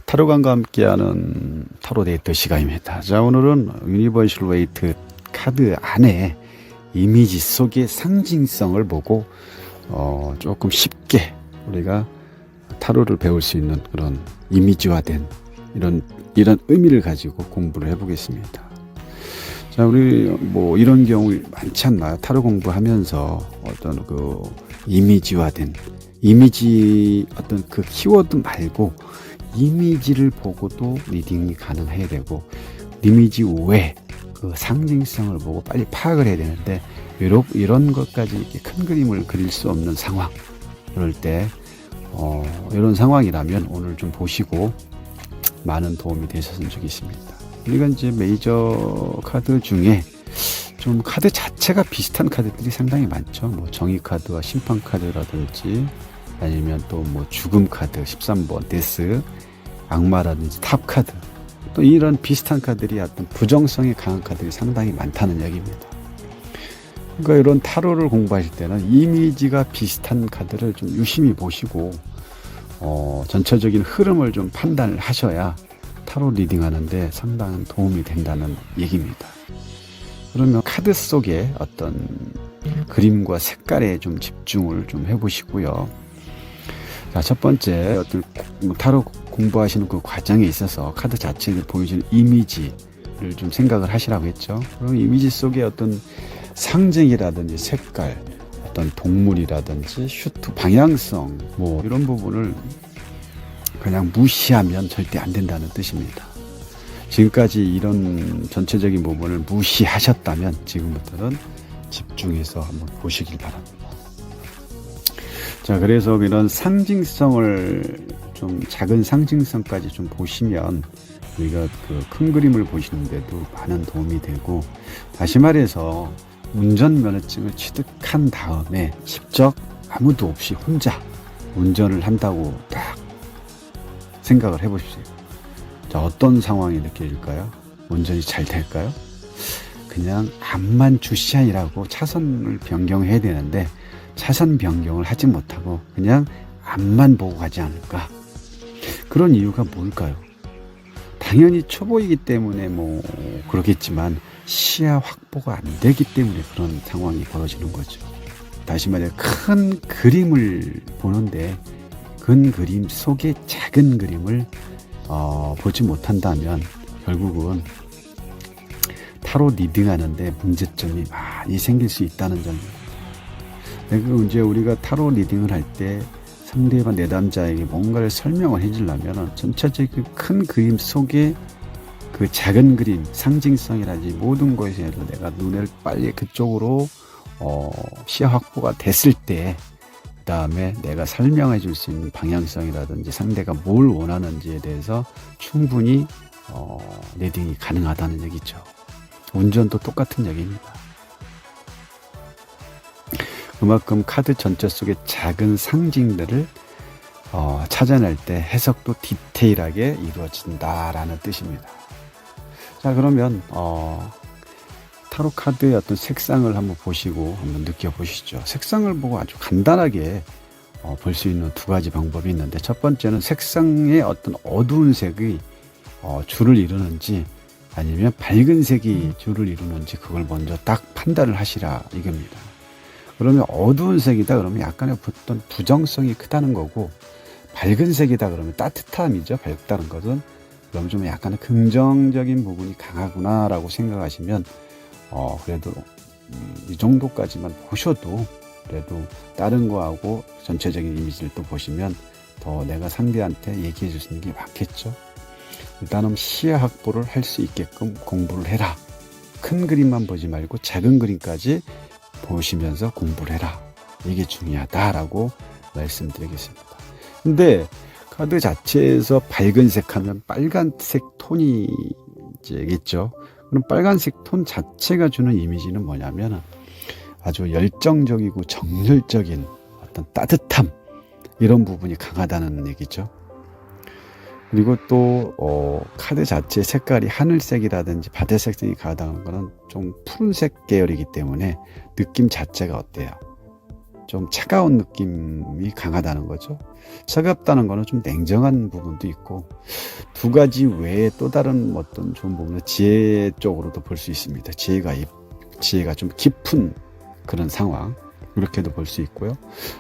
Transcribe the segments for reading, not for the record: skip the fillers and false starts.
타로감과 함께하는 타로 데이트 시간입니다. 자, 오늘은 유니버셜 웨이트 카드 안에 이미지 속의 상징성을 보고 조금 쉽게 우리가 타로를 배울 수 있는 그런 이미지화된 이런 의미를 가지고 공부를 해보겠습니다. 자, 우리 뭐 이런 경우 많지 않나요? 타로 공부하면서 어떤 그 이미지화된 이미지 어떤 그 키워드 말고 이미지를 보고도 리딩이 가능해야 되고, 이미지 외 그 상징성을 보고 빨리 파악을 해야 되는데, 이런 것까지 이렇게 큰 그림을 그릴 수 없는 상황, 그럴 때 이런 상황이라면 오늘 좀 보시고 많은 도움이 되셨으면 좋겠습니다. 우리가 이제 메이저 카드 중에 좀 카드 자체가 비슷한 카드들이 상당히 많죠. 뭐 정의 카드와 심판 카드라든지, 아니면 또 뭐 죽음 카드 13번 데스, 악마라든지 탑 카드, 또 이런 비슷한 카드들이 어떤 부정성이 강한 카드들이 상당히 많다는 얘기입니다. 그러니까 이런 타로를 공부하실 때는 이미지가 비슷한 카드를 좀 유심히 보시고 전체적인 흐름을 좀 판단을 하셔야 타로 리딩하는데 상당한 도움이 된다는 얘기입니다. 그러면 카드 속에 어떤 그림과 색깔에 좀 집중을 좀 해보시고요. 자, 첫 번째 어떤 타로 공부하시는 그 과정에 있어서 카드 자체를 보여주는 이미지를 좀 생각을 하시라고 했죠. 그럼 이미지 속에 어떤 상징이라든지 색깔, 어떤 동물이라든지 슈트 방향성, 뭐 이런 부분을 그냥 무시하면 절대 안 된다는 뜻입니다. 지금까지 이런 전체적인 부분을 무시하셨다면 지금부터는 집중해서 한번 보시길 바랍니다. 자, 그래서 이런 상징성을 좀 작은 상징성까지 좀 보시면 우리가 그 큰 그림을 보시는데도 많은 도움이 되고, 다시 말해서 운전면허증을 취득한 다음에 직접 아무도 없이 혼자 운전을 한다고 딱 생각을 해보십시오. 자, 어떤 상황이 느껴질까요? 운전이 잘 될까요? 그냥 앞만 주시하니라고 차선을 변경해야 되는데 차선 변경을 하지 못하고 그냥 앞만 보고 가지 않을까? 그런 이유가 뭘까요? 당연히 초보이기 때문에 뭐 그러겠지만 시야 확보가 안 되기 때문에 그런 상황이 벌어지는 거죠. 다시 말해 큰 그림을 보는데 큰 그림 속의 작은 그림을 보지 못한다면 결국은 타로 리딩하는데 문제점이 많이 생길 수 있다는 점입니다. 그리고 이제 우리가 타로 리딩을 할 때 상대방 내담자에게 뭔가를 설명을 해주려면 전체적인 큰 그림 속에 그 작은 그림, 상징성이라든지 모든 것에 내가 눈을 빨리 그쪽으로 시야 확보가 됐을 때, 그 다음에 내가 설명해 줄 수 있는 방향성이라든지 상대가 뭘 원하는지에 대해서 충분히 리딩이 가능하다는 얘기죠. 운전도 똑같은 얘기입니다. 그만큼 카드 전체 속의 작은 상징들을 찾아낼 때 해석도 디테일하게 이루어진다라는 뜻입니다. 자, 그러면 타로 카드의 어떤 색상을 한번 보시고 한번 느껴보시죠. 색상을 보고 아주 간단하게 볼 수 있는 두 가지 방법이 있는데, 첫 번째는 색상의 어떤 어두운 색이 줄을 이루는지 아니면 밝은 색이 줄을 이루는지 그걸 먼저 딱 판단을 하시라 이겁니다. 그러면 어두운 색이다 그러면 약간의 어떤 부정성이 크다는 거고, 밝은 색이다 그러면 따뜻함이죠. 밝다는 것은. 그럼 좀 약간의 긍정적인 부분이 강하구나 라고 생각하시면 그래도 이 정도까지만 보셔도 그래도 다른 거하고 전체적인 이미지를 또 보시면 더 내가 상대한테 얘기해 줄 수 있는 게 많겠죠. 일단은 시야 확보를 할 수 있게끔 공부를 해라. 큰 그림만 보지 말고 작은 그림까지 보시면서 공부를 해라. 이게 중요하다라고 말씀드리겠습니다. 근데 카드 자체에서 밝은색 하면 빨간색 톤이 이제겠죠. 그럼 빨간색 톤 자체가 주는 이미지는 뭐냐면 아주 열정적이고 정열적인 어떤 따뜻함, 이런 부분이 강하다는 얘기죠. 그리고 또 카드 자체 색깔이 하늘색이라든지 바다색이 강하다는 거는 좀 푸른색 계열이기 때문에 느낌 자체가 어때요? 좀 차가운 느낌이 강하다는 거죠. 차갑다는 거는 좀 냉정한 부분도 있고, 두 가지 외에 또 다른 어떤 좋은 부분은 지혜 쪽으로도 볼 수 있습니다. 지혜가 좀 깊은 그런 상황, 이렇게도 볼 수 있고요.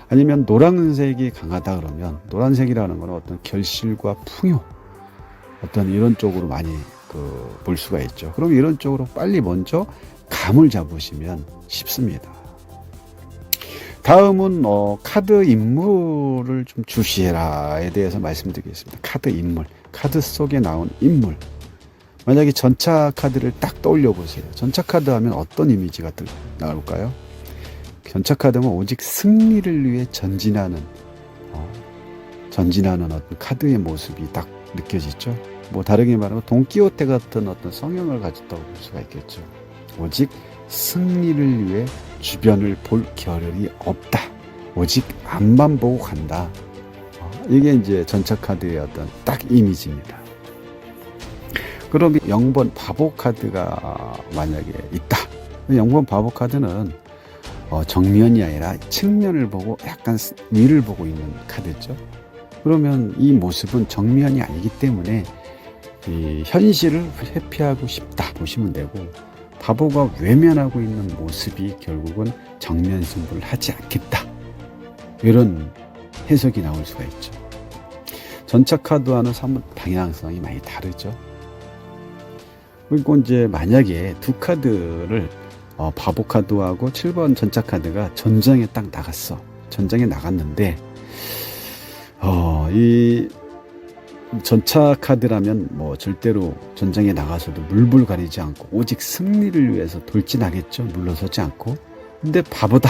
아니면 노란색이 강하다 그러면, 노란색이라는 거는 어떤 결실과 풍요, 어떤 이런 쪽으로 많이 볼 수가 있죠. 그럼 이런 쪽으로 빨리 먼저 감을 잡으시면 쉽습니다. 다음은 카드 인물을 좀 주시해라에 대해서 말씀드리겠습니다. 카드 인물, 카드 속에 나온 인물. 만약에 전차 카드를 딱 떠올려 보세요. 전차 카드 하면 어떤 이미지가 나올까요? 전차 카드는 오직 승리를 위해 전진하는 어떤 카드의 모습이 딱 느껴지죠. 뭐 다르게 말하면 돈키호테 같은 어떤 성향을 가졌다고 볼 수가 있겠죠. 오직 승리를 위해 주변을 볼 겨를이 없다. 오직 앞만 보고 간다. 이게 이제 전차 카드의 어떤 딱 이미지입니다. 그럼 0번 바보 카드가 만약에 있다. 0번 바보 카드는 정면이 아니라 측면을 보고 약간 위를 보고 있는 카드죠. 그러면 이 모습은 정면이 아니기 때문에 이 현실을 회피하고 싶다 보시면 되고, 바보가 외면하고 있는 모습이 결국은 정면 승부를 하지 않겠다, 이런 해석이 나올 수가 있죠. 전차 카드와는 사뭇 방향성이 많이 다르죠. 그리고 이제 만약에 두 카드를 바보 카드하고 7번 전차 카드가 전장에 딱 나갔어. 전장에 나갔는데 이 전차 카드라면 뭐 절대로 전장에 나가서도 물불 가리지 않고 오직 승리를 위해서 돌진하겠죠. 물러서지 않고. 근데 바보다.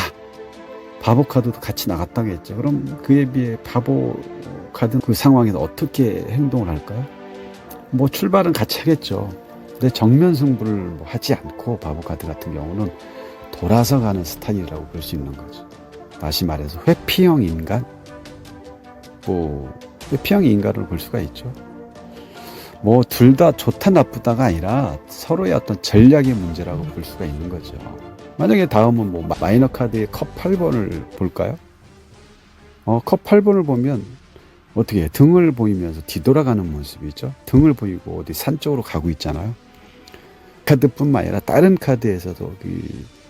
바보 카드도 같이 나갔다겠죠. 그럼 그에 비해 바보 카드 그 상황에서 어떻게 행동을 할까요? 뭐 출발은 같이 하겠죠. 근데 정면 승부를 하지 않고 바보 카드 같은 경우는 돌아서 가는 스타일이라고 볼 수 있는 거죠. 다시 말해서 회피형 인간, 회피형 인간을 볼 수가 있죠. 뭐 둘 다 좋다 나쁘다가 아니라 서로의 어떤 전략의 문제라고 볼 수가 있는 거죠. 만약에 다음은 뭐 마이너 카드의 컵 8번을 볼까요? 컵 8번을 보면 어떻게 해요? 등을 보이면서 뒤돌아가는 모습이죠. 등을 보이고 어디 산 쪽으로 가고 있잖아요. 카드뿐만 아니라 다른 카드에서도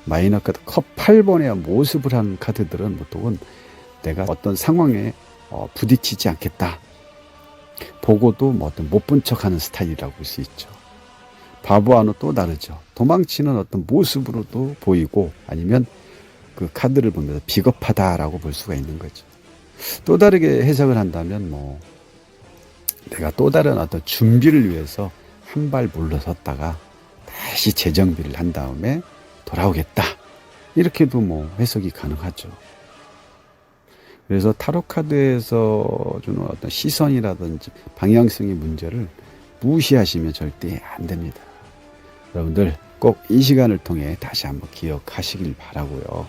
마이너 카드 컵 8번의 모습을 하는 카드들은 보통은 내가 어떤 상황에 부딪히지 않겠다. 보고도 뭐 어떤 못 본 척하는 스타일이라고 볼 수 있죠. 바보와는 또 다르죠. 도망치는 어떤 모습으로도 보이고, 아니면 그 카드를 보면서 비겁하다라고 볼 수가 있는 거죠. 또 다르게 해석을 한다면 뭐 내가 또 다른 어떤 준비를 위해서 한 발 물러섰다가 다시 재정비를 한 다음에 돌아오겠다. 이렇게도 뭐 해석이 가능하죠. 그래서 타로 카드에서 주는 어떤 시선이라든지 방향성의 문제를 무시하시면 절대 안 됩니다. 여러분들 꼭 이 시간을 통해 다시 한번 기억하시길 바라고요.